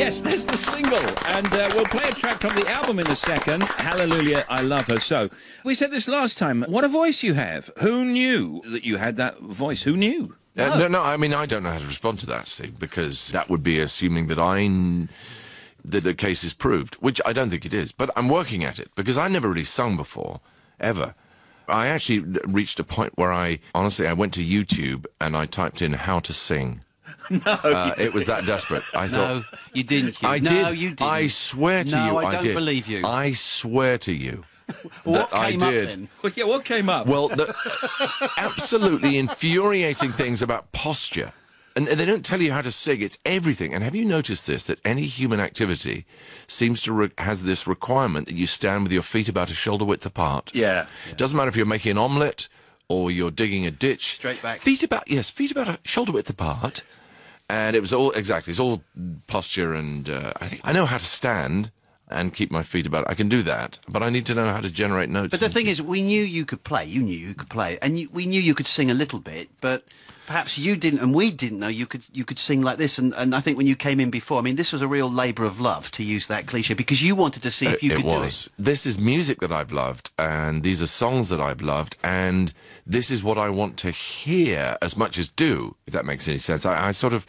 Yes, there's the single. And we'll play a track from the album in a second. Hallelujah, I Love Her So. We said this last time. What a voice you have. Who knew that you had that voice? Who knew? No, I mean, I don't know how to respond to that, Steve, because that would be assuming that that the case is proved, which I don't think it is. But I'm working at it, because I never really sung before, ever. I actually reached a point where I went to YouTube and I typed in how to sing. No. It was that desperate. I thought... No, you didn't, Hugh. I no, did. You didn't. I swear to you, I did. don't believe you. I swear to you. What I came did. up then? Well, yeah, what came up? Well, the absolutely infuriating things about posture. And they don't tell you how to sing. It's everything. And have you noticed this, that any human activity seems to has this requirement that you stand with your feet about a shoulder width apart? Yeah. Doesn't matter if you're making an omelette or you're digging a ditch. Straight back. Feet about a shoulder width apart. And it was all, exactly, it's all posture and I know how to stand and keep my feet about. I can do that, but I need to know how to generate notes. But the thing is, we knew you could play. You knew you could play, and we knew you could sing a little bit. But perhaps you didn't, and we didn't know you could sing like this. And I think when you came in before, I mean, this was a real labour of love, to use that cliche, because you wanted to see if you could do it. This is music that I've loved, and these are songs that I've loved, and this is what I want to hear as much as do, if that makes any sense. I sort of,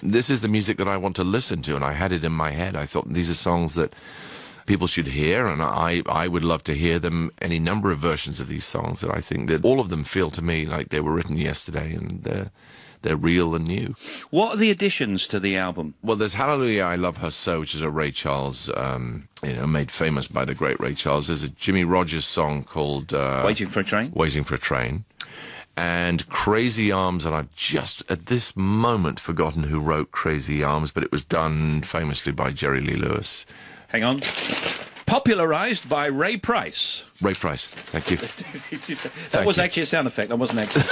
this is the music that I want to listen to, and I had it in my head. I thought these are songs that people should hear, and I would love to hear them, any number of versions of these songs that I think that all of them feel to me like they were written yesterday, and they're real and new. What are the additions to the album? Well, there's Hallelujah, I Love Her So, which is a Ray Charles, made famous by the great Ray Charles. There's a Jimmy Rogers song called Waiting for a Train? Waiting for a Train. And Crazy Arms, and I've just at this moment forgotten who wrote Crazy Arms, but it was done famously by Jerry Lee Lewis. Hang on. Popularised by Ray Price. Ray Price, thank you. That was actually a sound effect. That wasn't actually.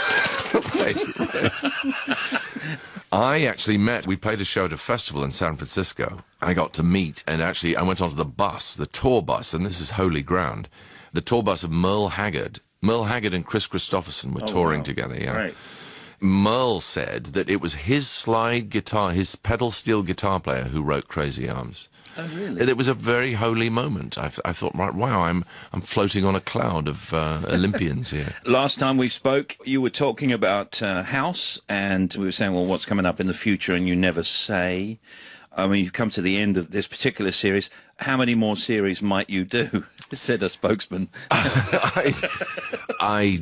I actually we played a show at a festival in San Francisco. I got to meet, and actually I went onto the bus, the tour bus, and this is holy ground, the tour bus of Merle Haggard. Merle Haggard and Chris Christopherson were touring together, yeah. Right. Merle said that it was his slide guitar, his pedal steel guitar player who wrote Crazy Arms. Oh, really? It was a very holy moment. I thought, right, wow, I'm floating on a cloud of Olympians here. Last time we spoke, you were talking about House, and we were saying, well, what's coming up in the future, and you never say. I mean, you've come to the end of this particular series. How many more series might you do? Said a spokesman. I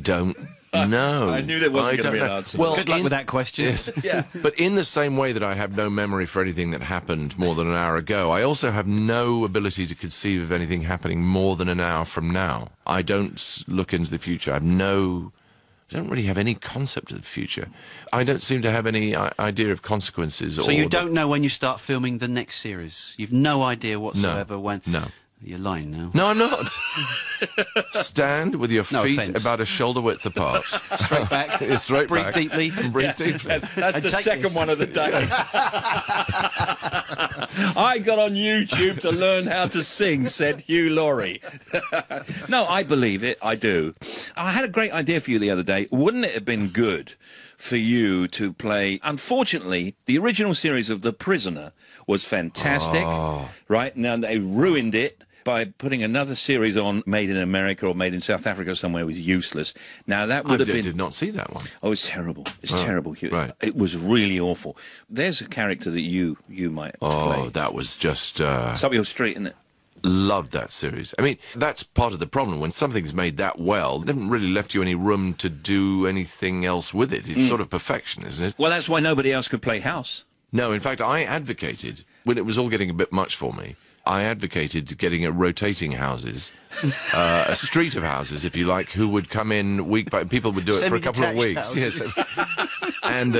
don't know. I knew there wasn't going to be an answer. Well, good luck with that question. Yes. Yeah. But in the same way that I have no memory for anything that happened more than an hour ago, I also have no ability to conceive of anything happening more than an hour from now. I don't look into the future. I don't really have any concept of the future. I don't seem to have any idea of consequences. So you don't know when you start filming the next series? You've no idea whatsoever when... No. You're lying now. No, I'm not. Stand with your feet offence. about a shoulder width apart. Straight back. Straight Breathe back. deeply. And breathe deeply. That's the second one of the day. I got on YouTube to learn how to sing, said Hugh Laurie. No, I believe it. I do. I had a great idea for you the other day. Wouldn't it have been good for you to play... Unfortunately, the original series of The Prisoner was fantastic, right? Now, they ruined it by putting another series on, made in America or made in South Africa somewhere, was useless. Now, that would have been... I did not see that one. Oh, it's terrible. It's terrible, Hugh. Right. It was really awful. There's a character that you might play. Oh, that was just... It's up your street, isn't it? Loved that series. I mean, that's part of the problem. When something's made that well, they haven't really left you any room to do anything else with it. It's sort of perfection, isn't it? Well, that's why nobody else could play House. No, in fact, I advocated, when it was all getting a bit much for me, I advocated getting a rotating houses, a street of houses, if you like, who would come in week by... People would do it for a couple of weeks. Houses. Yes. And,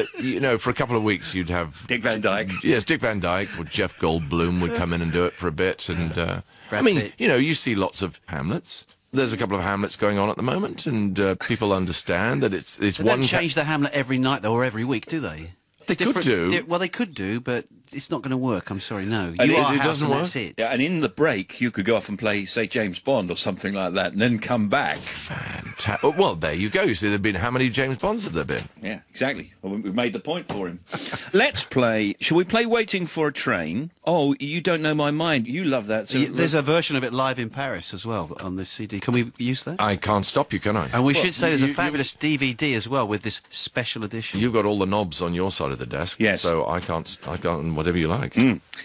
for a couple of weeks you'd have... Dick Van Dyke. Yes, Dick Van Dyke, or Jeff Goldblum would come in and do it for a bit. And, you see lots of Hamlets. There's a couple of Hamlets going on at the moment, and people understand that it's they one... don't change the Hamlet every night, though, or every week, do they? They could do. Well, they could do, but it's not going to work. I'm sorry, no. And you are it House doesn't and work? that's it. Yeah, and in the break, you could go off and play, say, James Bond or something like that, and then come back. Fantastic. Well, there you go. You see, there've been how many James Bonds have there been? Yeah, exactly. Well, we've made the point for him. Let's play. Shall we play Waiting for a Train? Oh, You Don't Know My Mind. You love that. So There's a version of it live in Paris as well on this CD. Can we use that? I can't stop you, can I? And we should say there's a fabulous DVD as well with this special edition. You've got all the knobs on your side of the desk. Yes. So I can't, whatever you like.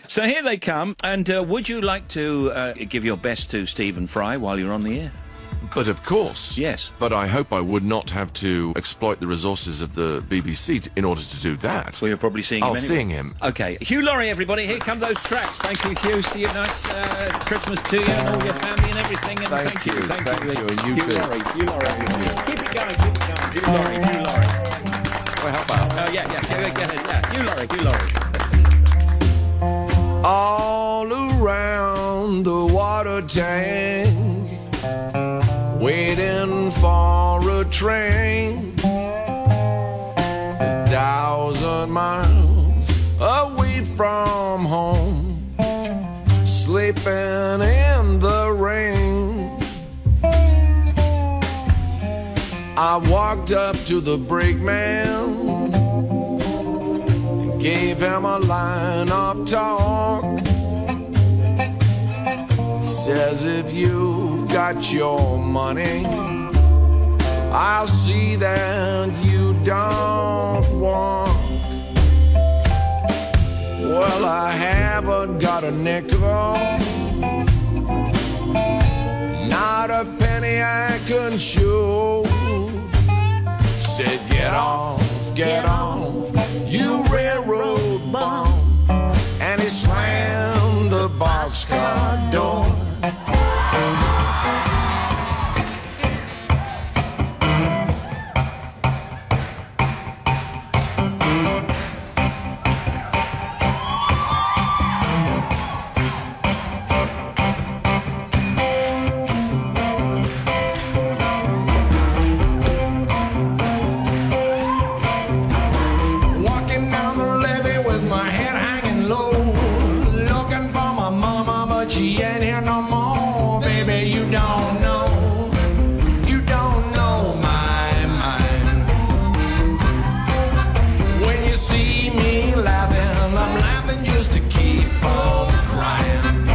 So here they come. And would you like to give your best to Stephen Fry while you're on the air? But of course. Yes. But I hope I would not have to exploit the resources of the BBC in order to do that. Well, you're probably seeing him anyway. Seeing him. Okay. Hugh Laurie, everybody. Here come those tracks. Thank you, Hugh. See you. Nice Christmas to you and all your family and everything. And Thank you. Thank you. And you Hugh too. Laurie. Hugh Laurie. Keep it going. Keep it going. Hugh Laurie. Hugh Laurie. Well, how about? Yeah. Go ahead. Yeah. Hugh Laurie. Hugh Laurie. All around the water tank, waiting for a train, 1,000 miles away from home, sleeping in the rain. I walked up to the brakeman, gave him a line of talk. Says if you've got your money, I'll see that you don't walk. Well, I haven't got a nickel, not a penny I can show. Said get off, you railroad bum. And he slammed the boxcar door. She ain't here no more, baby, you don't know my mind. When you see me laughing, I'm laughing just to keep from crying.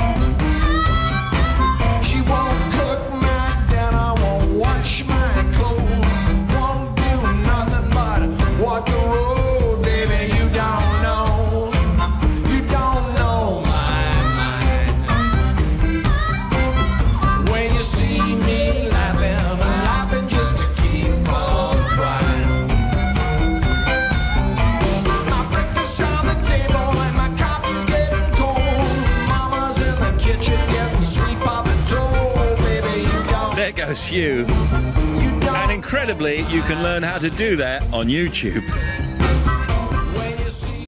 She won't cook my dinner, won't wash my clothes, won't do nothing but walk the road, baby, you don't know my mind. When you see me laughing, I'm laughing just to keep from crying. My breakfast on the table and my coffee's getting cold. Mama's in the kitchen getting sweet poppin' baby, you don't. There goes Hugh. And incredibly, you can learn how to do that on YouTube.